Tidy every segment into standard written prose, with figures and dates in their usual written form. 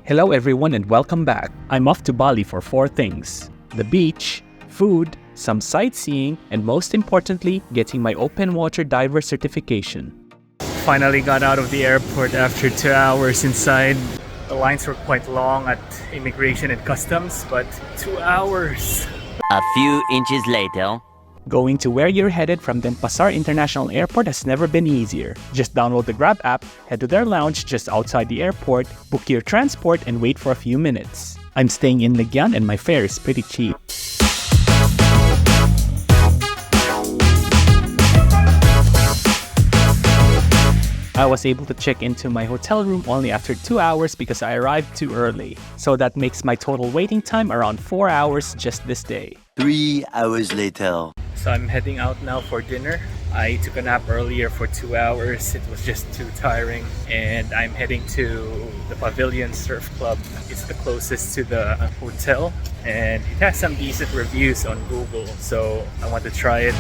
Hello everyone and welcome back. I'm off to Bali for 4 things: the beach, food, some sightseeing, and most importantly, getting my open water diver certification. Finally got out of the airport after 2 hours inside. The lines were quite long at immigration and customs, but 2 hours. A few inches later. Going to where you're headed from Denpasar International Airport has never been easier. Just download the Grab app, head to their lounge just outside the airport, book your transport, and wait for a few minutes. I'm staying in Legian and my fare is pretty cheap. I was able to check into my hotel room only after 2 hours because I arrived too early. So that makes my total waiting time around 4 hours just this day. 3 hours later. So I'm heading out now for dinner. I took a nap earlier for 2 hours. It was just too tiring. And I'm heading to the Pavilion Surf Club. It's the closest to the hotel. And it has some decent reviews on Google. So I want to try it.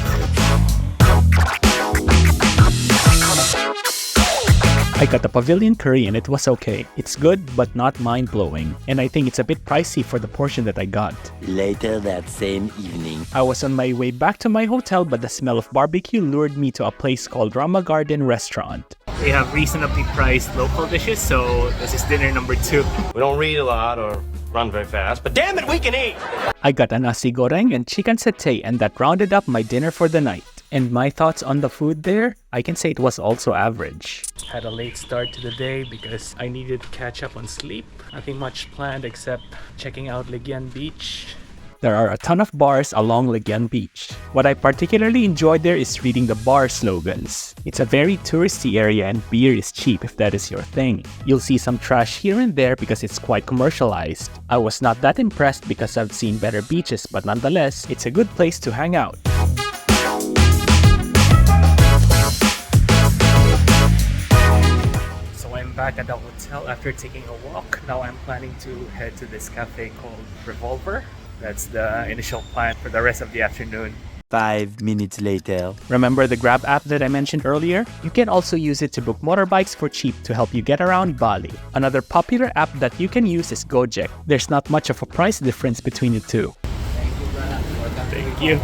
I got the Pavilion curry and it was okay. It's good but not mind-blowing. And I think it's a bit pricey for the portion that I got. Later that same evening. I was on my way back to my hotel but the smell of barbecue lured me to a place called Rama Garden Restaurant. They have reasonably priced local dishes, so this is dinner number 2. We don't read a lot or run very fast, but damn it, we can eat! I got a nasi goreng and chicken satay and that rounded up my dinner for the night. And my thoughts on the food there, I can say it was also average. Had a late start to the day because I needed to catch up on sleep. Nothing much planned except checking out Legian Beach. There are a ton of bars along Legian Beach. What I particularly enjoyed there is reading the bar slogans. It's a very touristy area and beer is cheap if that is your thing. You'll see some trash here and there because it's quite commercialized. I was not that impressed because I've seen better beaches, but nonetheless, it's a good place to hang out. Back at the hotel after taking a walk. Now I'm planning to head to this cafe called Revolver. That's the initial plan for the rest of the afternoon. 5 minutes later. Remember the Grab app that I mentioned earlier? You can also use it to book motorbikes for cheap to help you get around Bali. Another popular app that you can use is Gojek. There's not much of a price difference between the two. Thank you.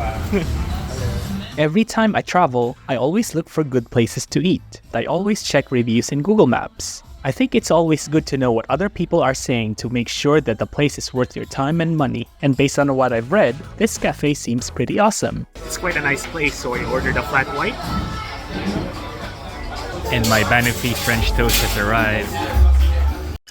Every time I travel, I always look for good places to eat. I always check reviews in Google Maps. I think it's always good to know what other people are saying to make sure that the place is worth your time and money. And based on what I've read, this cafe seems pretty awesome. It's quite a nice place, so I ordered a flat white. And my Banoffee French toast has arrived.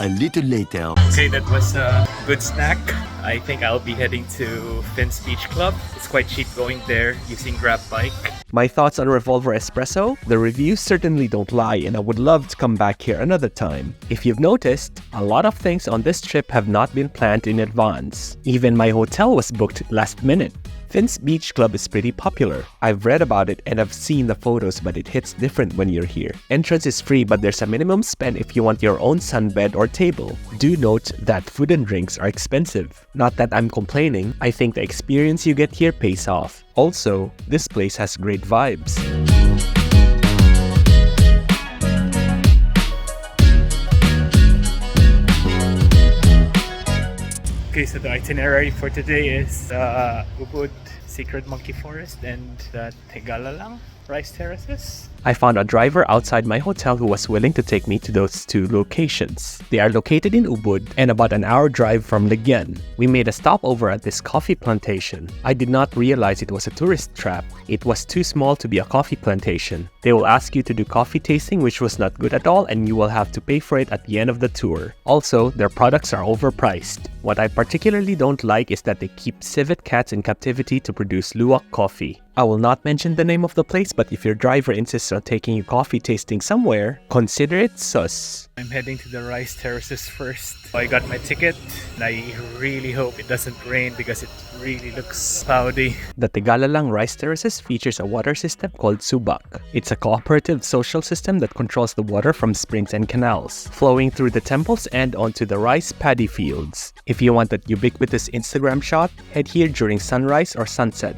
A little later. Okay, that was a good snack. I think I'll be heading to Finn's Beach Club. It's quite cheap going there using Grab Bike. My thoughts on Revolver Espresso? The reviews certainly don't lie and I would love to come back here another time. If you've noticed, a lot of things on this trip have not been planned in advance. Even my hotel was booked last minute. Finn's Beach Club is pretty popular. I've read about it and I've seen the photos, but it hits different when you're here. Entrance is free, but there's a minimum spend if you want your own sunbed or table. Do note that food and drinks are expensive. Not that I'm complaining, I think the experience you get here pays off. Also, this place has great vibes. Okay, so the itinerary for today is Ubud Secret Monkey Forest and the Tegalalang Rice Terraces. I found a driver outside my hotel who was willing to take me to those 2 locations. They are located in Ubud and about an hour drive from Legian. We made a stopover at this coffee plantation. I did not realize it was a tourist trap. It was too small to be a coffee plantation. They will ask you to do coffee tasting, which was not good at all, and you will have to pay for it at the end of the tour. Also, their products are overpriced. What I particularly don't like is that they keep civet cats in captivity to produce luwak coffee. I will not mention the name of the place, but if your driver insists on taking you coffee tasting somewhere, consider it sus. I'm heading to the Rice Terraces first. I got my ticket and I really hope it doesn't rain because it really looks cloudy. The Tegalalang Rice Terraces features a water system called Subak. It's a cooperative social system that controls the water from springs and canals, flowing through the temples and onto the rice paddy fields. If you want that ubiquitous Instagram shot, head here during sunrise or sunset.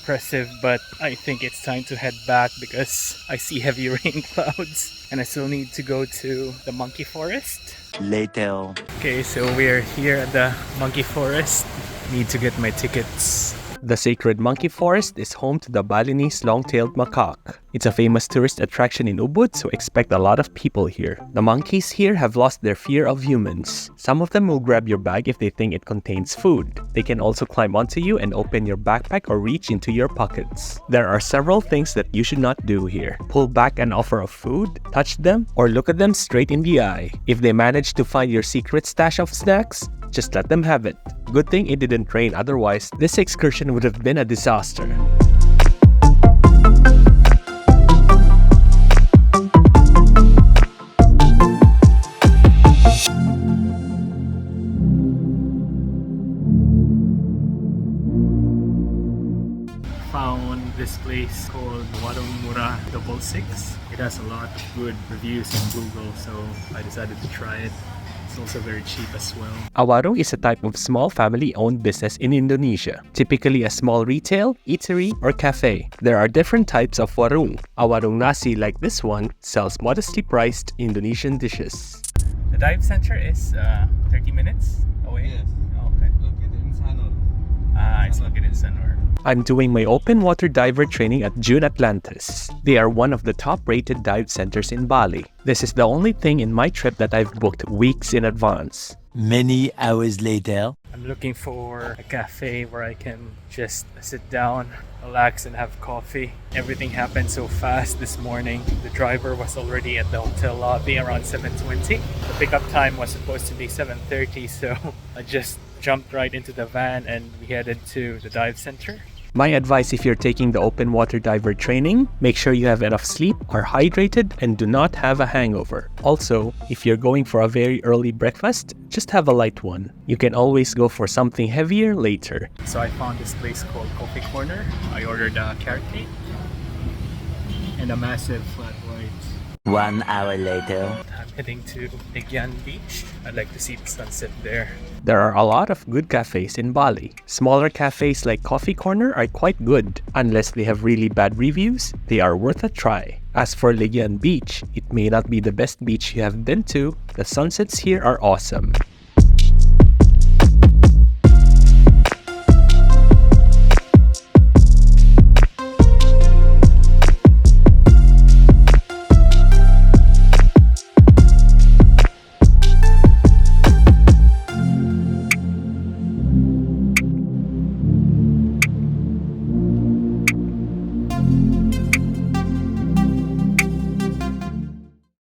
impressive, but I think it's time to head back because I see heavy rain clouds and I still need to go to the monkey forest. Later. Okay, so we're here at the monkey forest. Need to get my tickets. The sacred monkey forest is home to the Balinese long-tailed macaque. It's a famous tourist attraction in Ubud, so expect a lot of people here. The monkeys here have lost their fear of humans. Some of them will grab your bag if they think it contains food. They can also climb onto you and open your backpack or reach into your pockets. There are several things that you should not do here. Pull back an offer of food, touch them, or look at them straight in the eye. If they manage to find your secret stash of snacks, just let them have it. Good thing it didn't rain, otherwise this excursion would have been a disaster. Found this place called Warung Murah 66. It has a lot of good reviews on Google, so I decided to try it. It's also very cheap as well. A warung is a type of small family-owned business in Indonesia, typically a small retail, eatery, or cafe. There are different types of warung. A warung nasi like this one sells modestly priced Indonesian dishes. The dive center is 30 minutes away. Yes. Oh, okay. Located in Sanur. It's located in Sanur. I'm doing my open water diver training at June Atlantis. They are one of the top-rated dive centers in Bali. This is the only thing in my trip that I've booked weeks in advance. Many hours later. I'm looking for a cafe where I can just sit down, relax, and have coffee. Everything happened so fast this morning. The driver was already at the hotel lobby around 7:20. The pickup time was supposed to be 7:30, so I just jumped right into the van and we headed to the dive center. My advice if you're taking the open water diver training, make sure you have enough sleep, are hydrated, and do not have a hangover. Also, if you're going for a very early breakfast, just have a light one. You can always go for something heavier later. So I found this place called Coffee Corner. I ordered a carrot cake and a massive flat white. 1 hour later. I'm heading to Legian beach. I'd like to see the sunset there. There are a lot of good cafes in Bali. Smaller cafes like Coffee Corner are quite good. Unless they have really bad reviews, they are worth a try. As for Legian Beach, it may not be the best beach you have been to. The sunsets here are awesome.